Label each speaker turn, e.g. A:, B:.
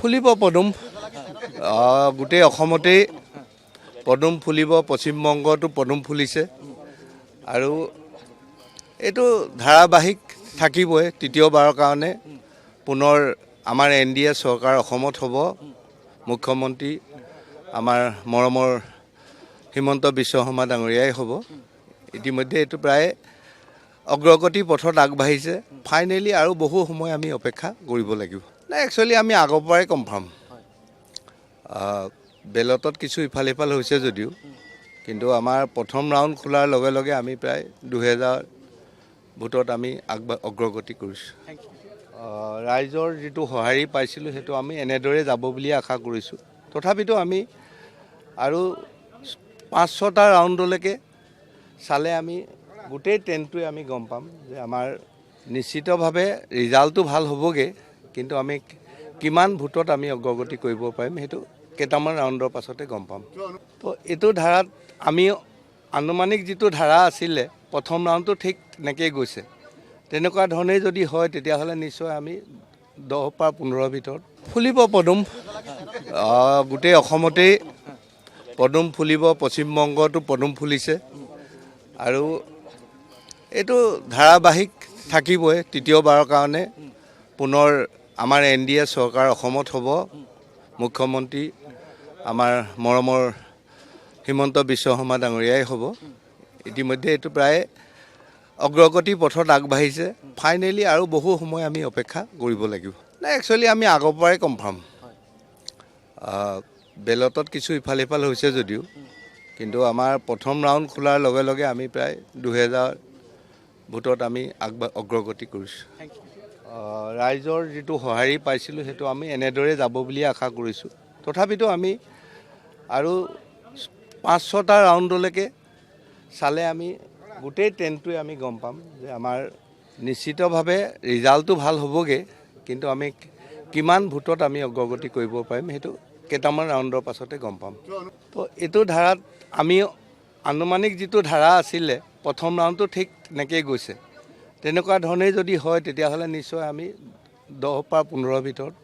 A: ফুলিব পদুম গোটেই অসমতেই পদুম ফুলিব। পশ্চিমবংগতো পদুম ফুলিছে আৰু এইটো ধাৰাবাহিক থাকিবই। তৃতীয়বাৰৰ কাৰণে পুনৰ আমাৰ NDA চৰকাৰ অসমত হ'ব। মুখ্যমন্ত্ৰী আমাৰ মৰমৰ হিমন্ত বিশ্ব শৰ্মা ডাঙৰীয়াই হ'ব। ইতিমধ্যে এইটো প্ৰায় অগ্ৰগতি পথত আগবাঢ়িছে। ফাইনেলি আৰু বহু সময় আমি অপেক্ষা কৰিব লাগিব। নাই, একচুৱেলি আমি আগৰ পৰাই কনফাৰ্ম। বেলটত কিছু ইফাল সিফাল হৈছে যদিও, কিন্তু আমাৰ প্ৰথম ৰাউণ্ড খোলাৰ লগে লগে আমি প্ৰায় 2000 ভোটত আমি অগ্ৰগতি কৰিছোঁ। ৰাইজৰ যিটো সঁহাৰি পাইছিলোঁ সেইটো আমি এনেদৰে যাব বুলি আশা কৰিছোঁ। তথাপিতো আমি আৰু 5-6টা ৰাউণ্ডলৈকে চালে আমি গোটেই ট্ৰেণ্ডটোৱে আমি গম পাম যে আমাৰ নিশ্চিতভাৱে ৰিজাল্টটো ভাল হ'বগৈ, কিন্তু আমি কিমান ভোটত আমি অগ্ৰগতি কৰিব পাৰিম সেইটো কেইটামান ৰাউণ্ডৰ পাছতে গম পাম। তো এইটো ধাৰাত আমি আনুমানিক যিটো ধাৰা আছিলে প্ৰথম ৰাউণ্ডটো ঠিক এনেকৈয়ে গৈছে। তেনেকুৱা ধৰণেই যদি হয় তেতিয়াহ'লে নিশ্চয় আমি 10-15 ভিতৰত ফুলিব পদুম গোটেই অসমতেই পদুম ফুলিব। পশ্চিমবংগতো পদুম ফুলিছে আৰু এইটো ধাৰাবাহিক থাকিবই। তৃতীয়বাৰৰ কাৰণে পুনৰ আমাৰ NDA চৰকাৰ অসমত হ'ব। মুখ্যমন্ত্ৰী আমাৰ মৰমৰ হিমন্ত বিশ্ব শৰ্মা ডাঙৰীয়াই হ'ব। ইতিমধ্যে এইটো প্ৰায় অগ্ৰগতি পথত আগবাঢ়িছে। ফাইনেলি আৰু বহু সময় আমি অপেক্ষা কৰিব লাগিব। নাই, একচুৱেলি আমি আগৰ পৰাই কনফাৰ্ম। বেলটত কিছু ইফাল সিফাল হৈছে যদিও, কিন্তু আমাৰ প্ৰথম ৰাউণ্ড খোলাৰ লগে লগে আমি প্ৰায় 2000 ভোটত আমি অগ্ৰগতি কৰিছোঁ। ৰাইজৰ যিটো সঁহাৰি পাইছিলোঁ সেইটো আমি এনেদৰে যাব বুলি আশা কৰিছোঁ। তথাপিতো আমি আৰু 5-6টা ৰাউণ্ডলৈকে চালে আমি গোটেই ট্ৰেণ্ডটোৱে আমি গম পাম যে আমাৰ নিশ্চিতভাৱে ৰিজাল্টটো ভাল হ'বগৈ, কিন্তু আমি কিমান ভোটত আমি অগ্ৰগতি কৰিব পাৰিম সেইটো কেইটামান ৰাউণ্ডৰ পাছতে গম পাম। তো এইটো ধাৰাত আমি আনুমানিক যিটো ধাৰা আছিলে প্ৰথম ৰাউণ্ডটো ঠিক এনেকৈয়ে গৈছে। তেনেকুৱা ধৰণেই যদি হয় তেতিয়াহ'লে নিশ্চয় আমি 10-15 ভিতৰত